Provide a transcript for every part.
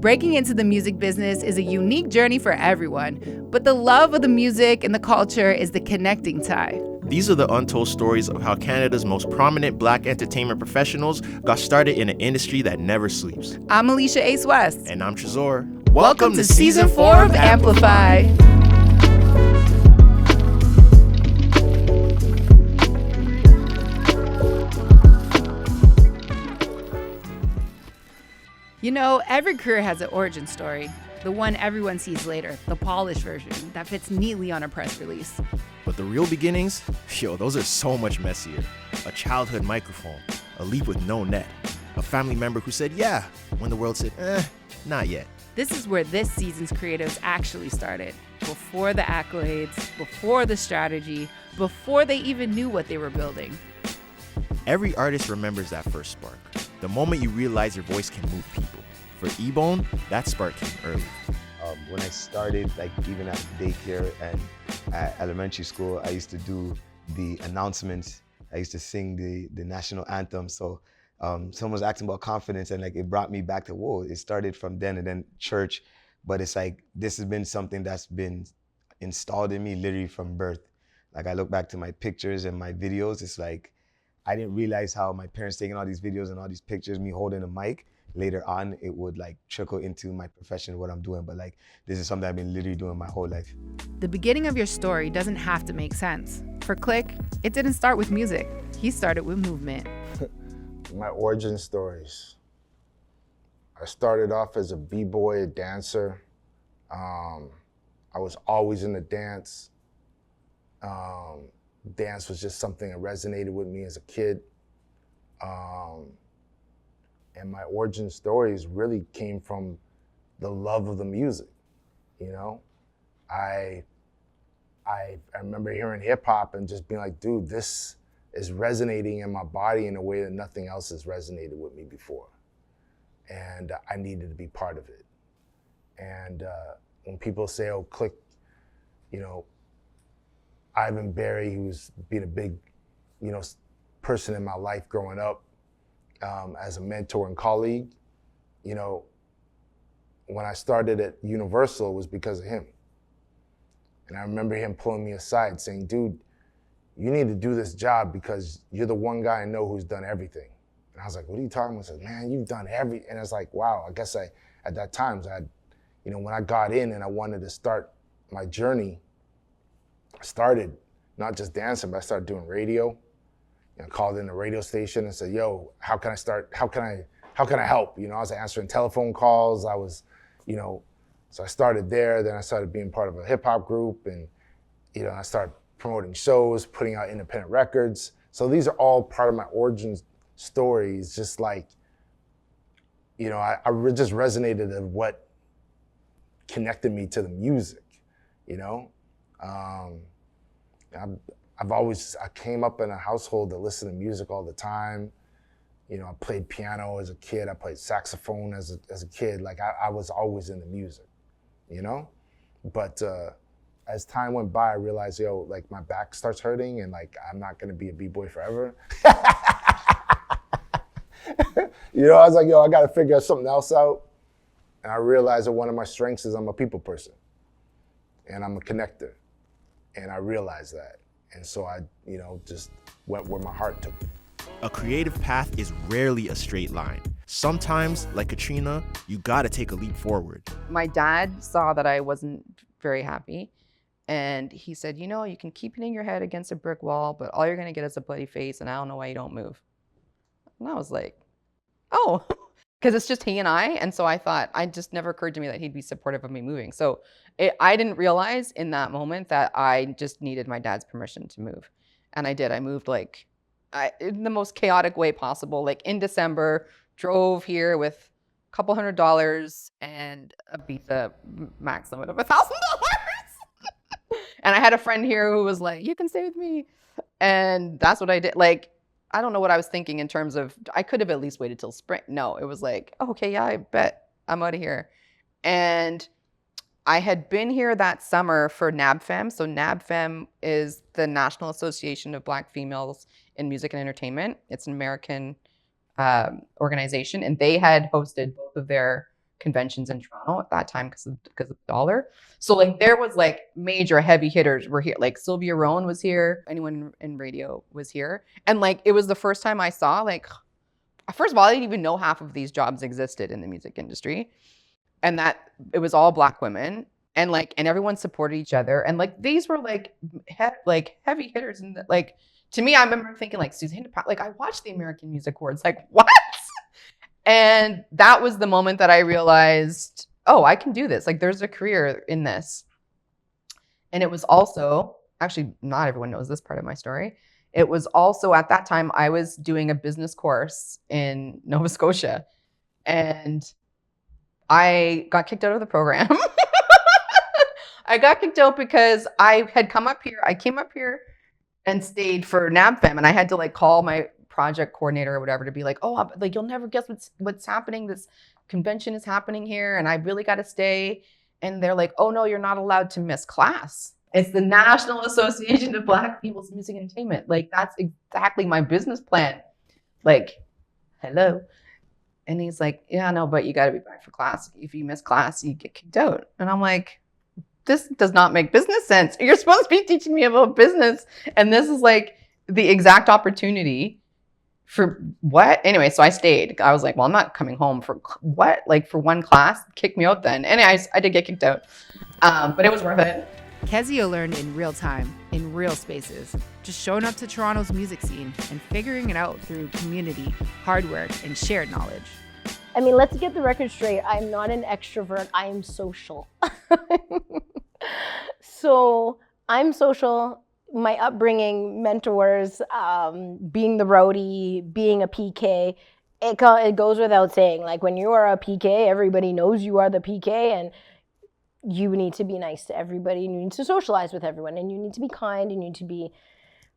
Breaking into the music business is a unique journey for everyone, but the love of the music and the culture is the connecting tie. These are the untold stories of how Canada's most prominent Black entertainment professionals got started in an industry that never sleeps. I'm Alicia Ace West. And I'm Trezor. Welcome to Season 4 of Amplify. You know, every career has an origin story. The one everyone sees later, the polished version that fits neatly on a press release. But the real beginnings, those are so much messier. A childhood microphone, a leap with no net, a family member who said yeah when the world said not yet. This is where this season's creatives actually started. Before the accolades, before the strategy, before they even knew what they were building. Every artist remembers that first spark. The moment you realize your voice can move people. For Ebone, that spark came early. When I started, even at daycare and at elementary school, I used to do the announcements. I used to sing the national anthem. So someone was asking about confidence, and it brought me back to, whoa, it started from then, and then church. But it's this has been something that's been installed in me literally from birth. I look back to my pictures and my videos, it's I didn't realize how my parents taking all these videos and all these pictures, me holding a mic. Later on, it would trickle into my profession, what I'm doing. But this is something I've been literally doing my whole life. The beginning of your story doesn't have to make sense. For Click, it didn't start with music. He started with movement. My origin stories. I started off as a b-boy, a dancer. I was always in the dance. Dance was just something that resonated with me as a kid. And my origin stories really came from the love of the music, I remember hearing hip hop and just being like, dude, this is resonating in my body in a way that nothing else has resonated with me before. And I needed to be part of it. And when people say, oh, Click, Ivan Berry, who's been a big, person in my life growing up, as a mentor and colleague, when I started at Universal, it was because of him. And I remember him pulling me aside saying, dude, you need to do this job because you're the one guy I know who's done everything. And I was like, what are you talking about? I said, man, you've done everything. And it's wow, I guess at that time, when I got in and I wanted to start my journey, I started not just dancing, but I started doing radio. I called in the radio station and said, yo, how can I start? How can I help? I was answering telephone calls. I was, so I started there. Then I started being part of a hip hop group, and, I started promoting shows, putting out independent records. So these are all part of my origin stories. Just I just resonated of what connected me to the music, I came up in a household that listened to music all the time. I played piano as a kid. I played saxophone as a kid. I was always into music, But as time went by, I realized, my back starts hurting, and I'm not gonna be a b-boy forever. I was like, I gotta figure something else out. And I realized that one of my strengths is I'm a people person, and I'm a connector. And I realized that. And so I, just went where my heart took me. A creative path is rarely a straight line. Sometimes, like Katrina, you gotta take a leap forward. My dad saw that I wasn't very happy, and he said, you can keep hitting your head against a brick wall, but all you're gonna get is a bloody face, and I don't know why you don't move. And I was like, oh, because it's just he and I. And so I thought, it just never occurred to me that he'd be supportive of me moving. So I didn't realize in that moment that I just needed my dad's permission to move. And I did. I moved in the most chaotic way possible. In December, drove here with a couple $100 and a visa max limit of $1,000. And I had a friend here who was like, you can stay with me. And that's what I did. I don't know what I was thinking in terms of, I could have at least waited till spring. No, it was okay, yeah, I bet I'm out of here. And I had been here that summer for NABFEM. So NABFEM is the National Association of Black Females in Music and Entertainment. It's an American organization, and they had hosted both of their conventions in Toronto at that time because of the dollar. So like there was like major heavy hitters were here. Like Sylvia Rowan was here. Anyone in radio was here. And like it was the first time I saw like, first of all, I didn't even know half of these jobs existed in the music industry. And that it was all Black women. And like, and everyone supported each other. And like, these were like, heavy hitters. And like, to me, I remember thinking like, Suzanne, like I watched the American Music Awards, like what? And that was the moment that I realized, oh, I can do this. Like there's a career in this. And it was also, actually not everyone knows this part of my story. It was also at that time, I was doing a business course in Nova Scotia and I got kicked out of the program. I got kicked out because I had come up here. I came up here and stayed for NABFEM, and I had to like call my project coordinator or whatever to be like, oh, like you'll never guess what's happening. This convention is happening here, and I really got to stay. And they're like, oh no, you're not allowed to miss class. It's the National Association of Black People's Music Entertainment. Like that's exactly my business plan. Like, hello. And he's like, yeah, no, but you got to be back for class. If you miss class, you get kicked out. And I'm like, this does not make business sense. You're supposed to be teaching me about business. And this is like the exact opportunity for what? Anyway, so I stayed. I was like, well, I'm not coming home for what? Like for one class? Kick me out then. And I did get kicked out. But it was worth it. Keziah learned in real time, in real spaces, just showing up to Toronto's music scene and figuring it out through community, hard work, and shared knowledge. I mean, let's get the record straight. I'm not an extrovert. I am social. So I'm social. My upbringing, mentors, being the roadie, being a PK, it goes without saying. Like when you are a PK, everybody knows you are the PK, and you need to be nice to everybody, and you need to socialize with everyone, and you need to be kind, and you need to be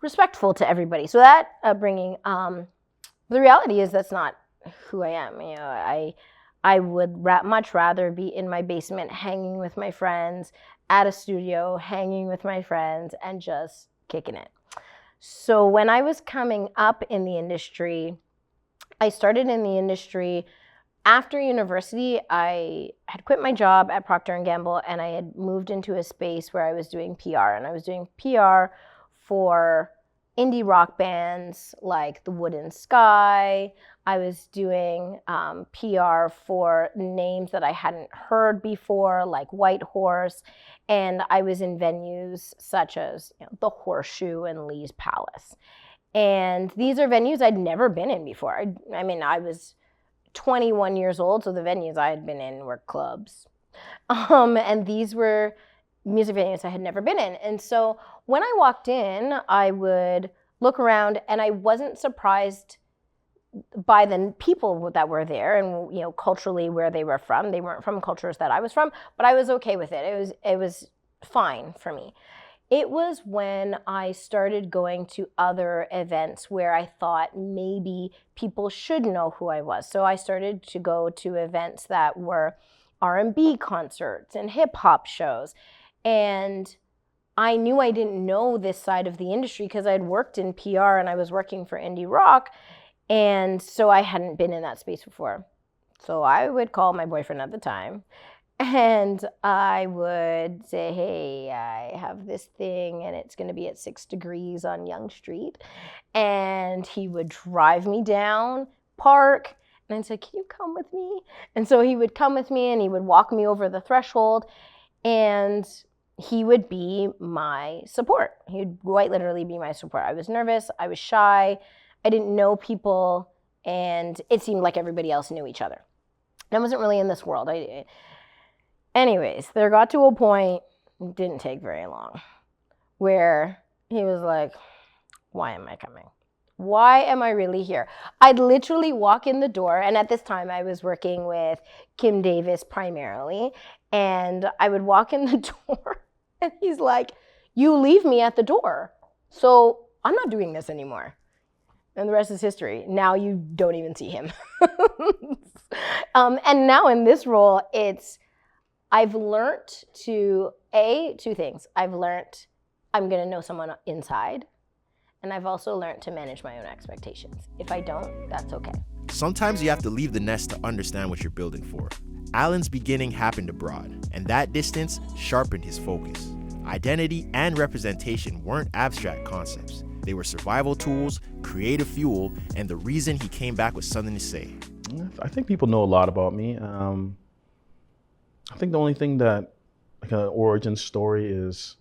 respectful to everybody. So that upbringing, the reality is that's not who I am. You know, I would much rather be in my basement hanging with my friends, at a studio hanging with my friends, and just kicking it. So when I was coming up in the industry, I started in the industry after university. I had quit my job at Procter & Gamble, and I had moved into a space where I was doing PR, and I was doing PR for indie rock bands like The Wooden Sky. I was doing PR for names that I hadn't heard before, like White Horse, and I was in venues such as the Horseshoe and Lee's Palace. And these are venues I'd never been in before. I mean, I was 21 years old, so the venues I had been in were clubs. And these were music venues I had never been in. And so when I walked in, I would look around, and I wasn't surprised by the people that were there and culturally where they were from. They weren't from cultures that I was from, but I was okay with it. It was fine for me. It was when I started going to other events where I thought maybe people should know who I was. So I started to go to events that were R&B concerts and hip hop shows. And I knew I didn't know this side of the industry because I'd worked in PR and I was working for indie rock. And so I hadn't been in that space before. So I would call my boyfriend at the time, and I would say, hey, I have this thing, and it's going to be at 6 Degrees on Yonge Street. And he would drive me down, park, and I'd say, can you come with me? And so he would come with me, and he would walk me over the threshold, and he would be my support. He would quite literally be my support. I was nervous. I was shy. I didn't know people, and it seemed like everybody else knew each other. And I wasn't really in this world. Anyways, there got to a point, it didn't take very long, where he was like, why am I coming? Why am I really here? I'd literally walk in the door, and at this time I was working with Kim Davis primarily, and I would walk in the door, and he's like, you leave me at the door, so I'm not doing this anymore. And the rest is history. Now you don't even see him. And now in this role, I've learned two things. I've learned I'm gonna know someone inside, and I've also learned to manage my own expectations. If I don't, that's okay. Sometimes you have to leave the nest to understand what you're building for. Alan's beginning happened abroad, and that distance sharpened his focus. Identity and representation weren't abstract concepts. They were survival tools, creative fuel, and the reason he came back with something to say. I think people know a lot about me. I think the only thing that, like an origin story is,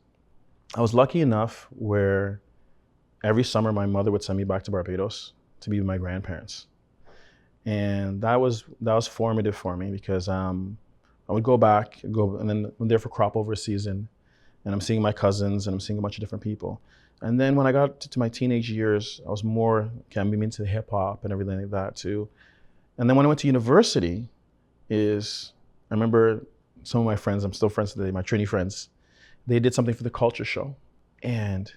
I was lucky enough where every summer my mother would send me back to Barbados to be with my grandparents. And that was formative for me because I would go back, and then I'm there for crop over season, and I'm seeing my cousins and I'm seeing a bunch of different people. And then when I got to my teenage years, I was more getting into hip hop and everything like that too. And then when I went to university, I remember some of my friends, I'm still friends today, my Trini friends, they did something for the culture show. And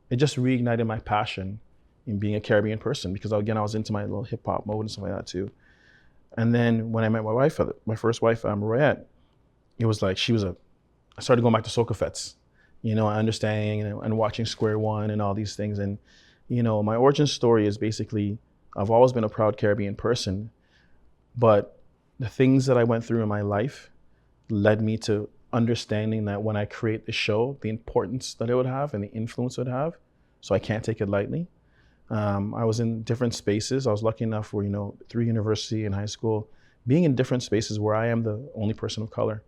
it just reignited my passion in being a Caribbean person because again, I was into my little hip hop mode and stuff like that too. And then when I met my wife, my first wife, Mariette, it was like I started going back to Soca Fets, understanding and watching Square One and all these things. And, my origin story is basically, I've always been a proud Caribbean person, but the things that I went through in my life led me to understanding that when I create the show, the importance that it would have and the influence it would have. So I can't take it lightly. I was in different spaces. I was lucky enough for, through university and high school, being in different spaces where I am the only person of color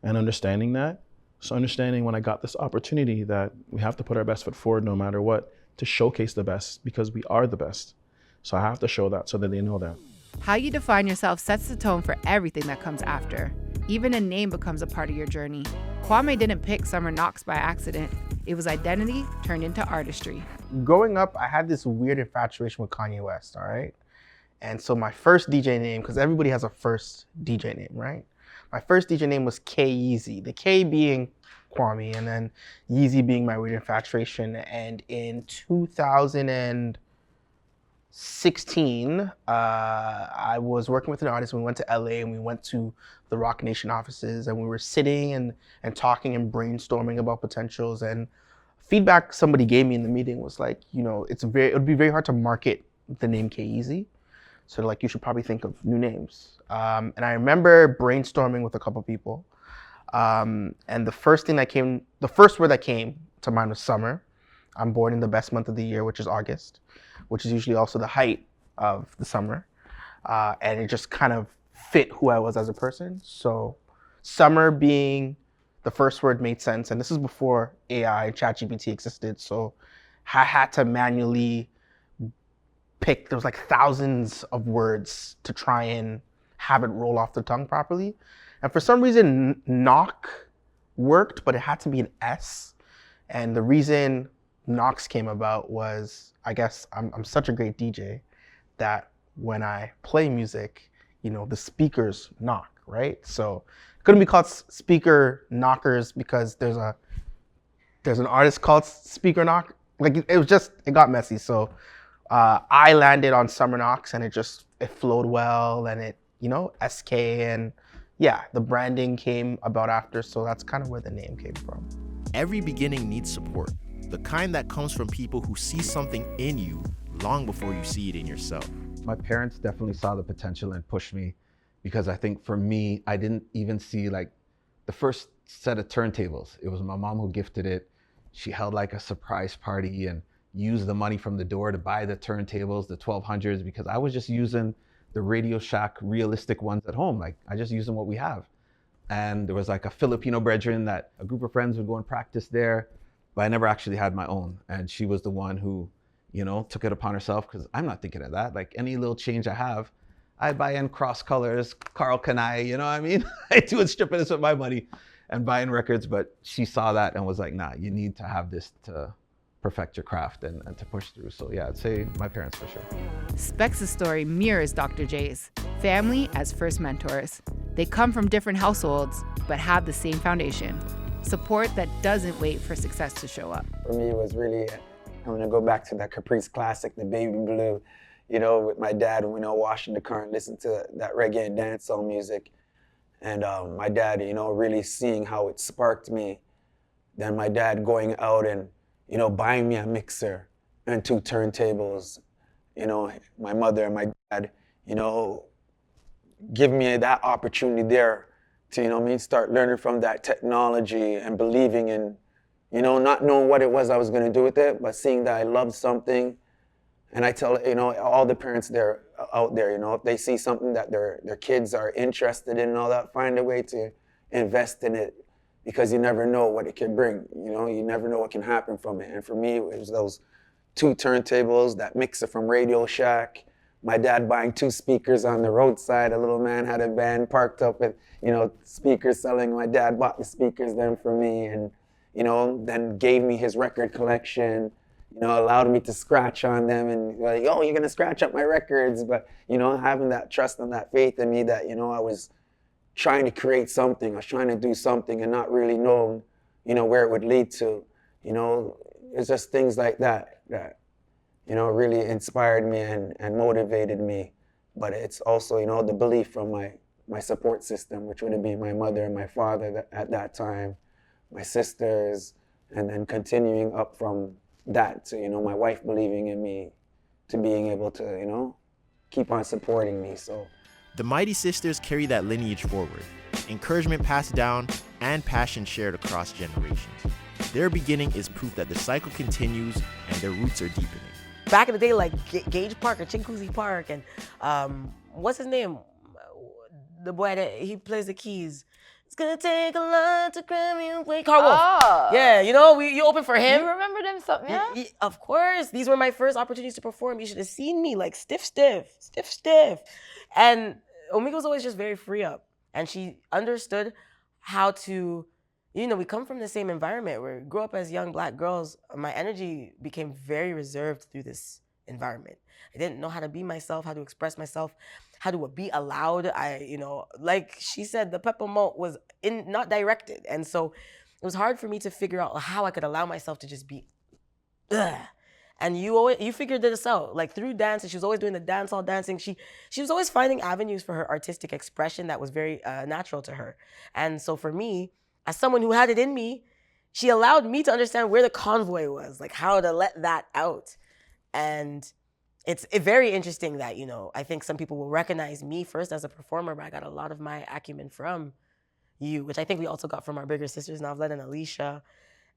and understanding that. So understanding when I got this opportunity that we have to put our best foot forward no matter what to showcase the best because we are the best. So I have to show that so that they know that. How you define yourself sets the tone for everything that comes after. Even a name becomes a part of your journey. Kwame didn't pick Summer Knox by accident. It was identity turned into artistry. Growing up, I had this weird infatuation with Kanye West, all right? And so my first DJ name, because everybody has a first DJ name, right? My first DJ name was K-Yeezy, the K being Kwame, and then Yeezy being my weird infatuation. And in 2016, I was working with an artist. We went to LA and we went to the Rock Nation offices and we were sitting and talking and brainstorming about potentials. And feedback somebody gave me in the meeting was like, it would be very hard to market the name K-Easy. So like, you should probably think of new names. And I remember brainstorming with a couple people. And the first word that came to mind was summer. I'm born in the best month of the year, which is August, which is usually also the height of the summer. And it just kind of fit who I was as a person. So summer being the first word made sense. And this is before AI, ChatGPT existed. So I had to manually pick, there was like thousands of words to try and have it roll off the tongue properly. And for some reason, knock worked, but it had to be an S. And the reason Knox came about was, I guess I'm such a great DJ that when I play music, the speakers knock, right? So it couldn't be called Speaker Knockers because there's an artist called Speaker Knock. Like it got messy. So I landed on Summer Knox and it flowed well and it, SK and yeah, the branding came about after. So that's kind of where the name came from. Every beginning needs support, the kind that comes from people who see something in you long before you see it in yourself. My parents definitely saw the potential and pushed me because I think for me, I didn't even see like the first set of turntables. It was my mom who gifted it. She held like a surprise party and used the money from the door to buy the turntables, the 1200s, because I was just using the Radio Shack realistic ones at home. Like I just using what we have. And there was like a Filipino brethren that a group of friends would go and practice there, but I never actually had my own. And she was the one who, took it upon herself because I'm not thinking of that. Like any little change I have, I buy in cross colors, Carl Kanai, you know what I mean? I do it stripping this with my money and buying records, but she saw that and was like, nah, you need to have this to perfect your craft and to push through. So yeah, I'd say my parents for sure. Spex' story mirrors Dr. J's. Family as first mentors. They come from different households, but have the same foundation. Support that doesn't wait for success to show up. For me, it was really, I'm gonna go back to that Caprice classic, the Baby Blue, with my dad, washing the car and listening to that reggae and dancehall music. And my dad, really seeing how it sparked me. Then my dad going out and, buying me a mixer and 2 turntables. My mother and my dad, give me that opportunity there to, start learning from that technology and believing in, not knowing what it was I was going to do with it, but seeing that I loved something. And I tell, all the parents out there, if they see something that their kids are interested in and all that, find a way to invest in it, because you never know what it can bring. You never know what can happen from it. And for me, it was those 2 turntables, that mixer from Radio Shack, my dad buying 2 speakers on the roadside. A little man had a van parked up with, speakers selling. My dad bought the speakers then for me, and, then gave me his record collection, allowed me to scratch on them, and like, oh, you're gonna scratch up my records. But, having that trust and that faith in me that, I was trying to create something, I was trying to do something and not really knowing, where it would lead to. It's just things like that really inspired me and motivated me. But it's also, the belief from my support system, which would have been my mother and my father at that time, my sisters, and then continuing up from that to, my wife believing in me, to being able to, keep on supporting me. So the Mighty sisters carry that lineage forward, encouragement passed down and passion shared across generations. Their beginning is proof that the cycle continues and their roots are deepening. Back in the day, like Gage Park or Chinguacousy Park, and what's his name? The boy that he plays the keys. It's gonna take a lot to cram you away. Carl Wolf. Oh. Yeah, you open for him. You remember them something, yeah? Of course. These were my first opportunities to perform. You should have seen me, like stiff. And Omega was always just very free up. And she understood how to, we come from the same environment. We grew up as young Black girls. My energy became very reserved through this environment. I didn't know how to be myself, how to express myself, how to be allowed. Like she said, the pepper malt was not directed. And so it was hard for me to figure out how I could allow myself to just be, ugh. And you figured this out, like through dance. And she was always doing the dancehall dancing. She was always finding avenues for her artistic expression that was very natural to her. And so for me, as someone who had it in me, she allowed me to understand where the convoy was, like how to let that out. And it's very interesting that, I think some people will recognize me first as a performer, but I got a lot of my acumen from you, which I think we also got from our bigger sisters, Navlet and Alicia.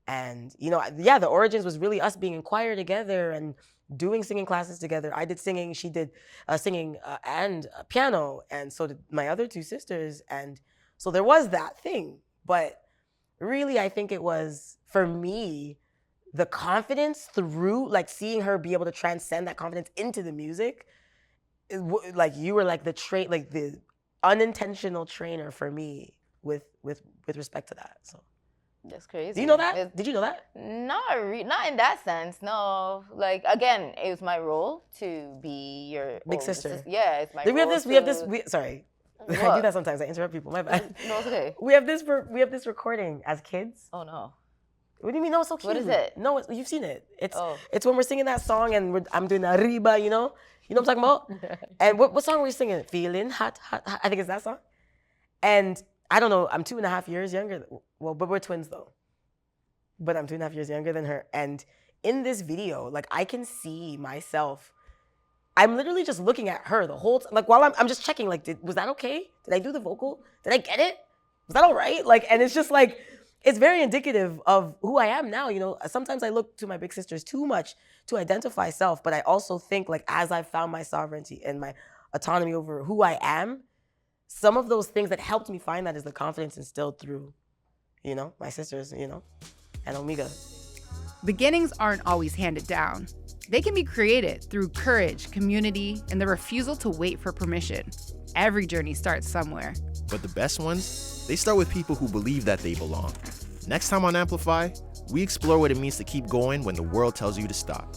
And, the origins was really us being in choir together and doing singing classes together. I did singing, she did singing and piano, and so did my other 2 sisters. And so there was that thing. But really, I think it was, for me, the confidence through, like seeing her be able to transcend that confidence into the music. Like you were like the unintentional trainer for me with respect to that. So. That's crazy. Do you know that? Did you know that? Not in that sense. No. Like again, it was my role to be your big sister. Yeah, it's my role. Sorry. What? I do that sometimes. I interrupt people. My bad. No, it's okay. We have this recording as kids. Oh no. What do you mean? No, it's so cute. What is it? No, you've seen it. It's when we're singing that song and I'm doing arriba. You know what I'm talking about? And what song were we singing? Feeling hot. I think it's that song. And I don't know, I'm 2.5 years younger. Well, but we're twins though. But I'm 2.5 years younger than her. And in this video, like I can see myself. I'm literally just looking at her the whole time. Like while I'm just checking, like, was that okay? Did I do the vocal? Did I get it? Was that all right? Like, and it's just like, it's very indicative of who I am now. Sometimes I look to my big sisters too much to identify self, but I also think like as I've found my sovereignty and my autonomy over who I am, some of those things that helped me find that is the confidence instilled through, my sisters, and Omega. Beginnings aren't always handed down. They can be created through courage, community, and the refusal to wait for permission. Every journey starts somewhere. But the best ones, they start with people who believe that they belong. Next time on Amplify, we explore what it means to keep going when the world tells you to stop.